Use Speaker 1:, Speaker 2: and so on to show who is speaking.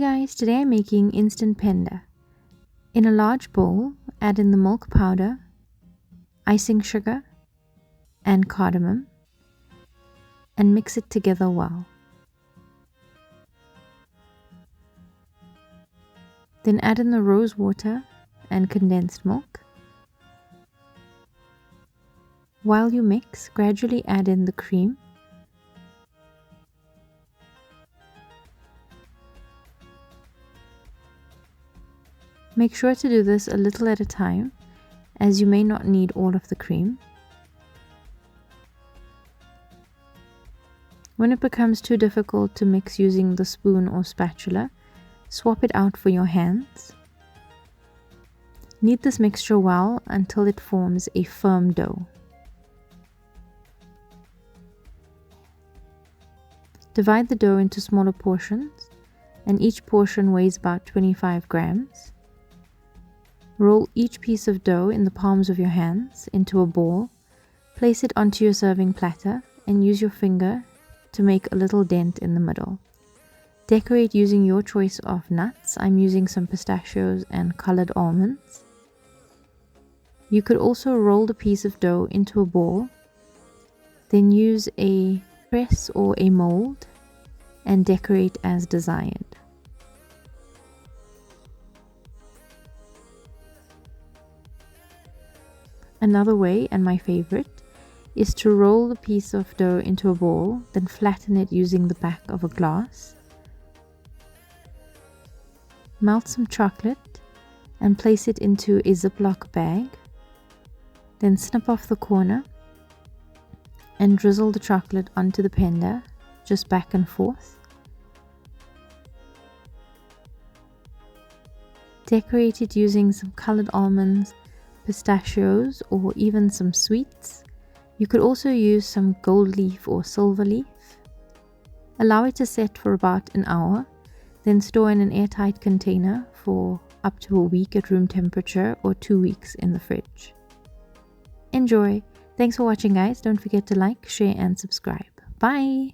Speaker 1: Hey guys, today I'm making instant Penda. In a large bowl, add in the milk powder, icing sugar, and cardamom, and mix it together well. Then add in the rose water and condensed milk. While you mix, gradually add in the cream. Make sure to do this a little at a time, as you may not need all of the cream. When it becomes too difficult to mix using the spoon or spatula, swap it out for your hands. Knead this mixture well until it forms a firm dough. Divide the dough into smaller portions, and each portion weighs about 25 grams. Roll each piece of dough in the palms of your hands into a ball, place it onto your serving platter, and use your finger to make a little dent in the middle. Decorate using your choice of nuts. I'm using some pistachios and colored almonds. You could also roll the piece of dough into a ball, then use a press or a mold and decorate as desired. Another way, and my favorite, is to roll the piece of dough into a ball, then flatten it using the back of a glass. Melt some chocolate and place it into a Ziploc bag. Then snip off the corner and drizzle the chocolate onto the Penda, just back and forth. Decorate it using some colored almonds, pistachios, or even some sweets. You could also use some gold leaf or silver leaf. Allow it to set for about an hour, then store in an airtight container for up to a week at room temperature or 2 weeks in the fridge. Enjoy! Thanks for watching guys, don't forget to like, share and subscribe. Bye!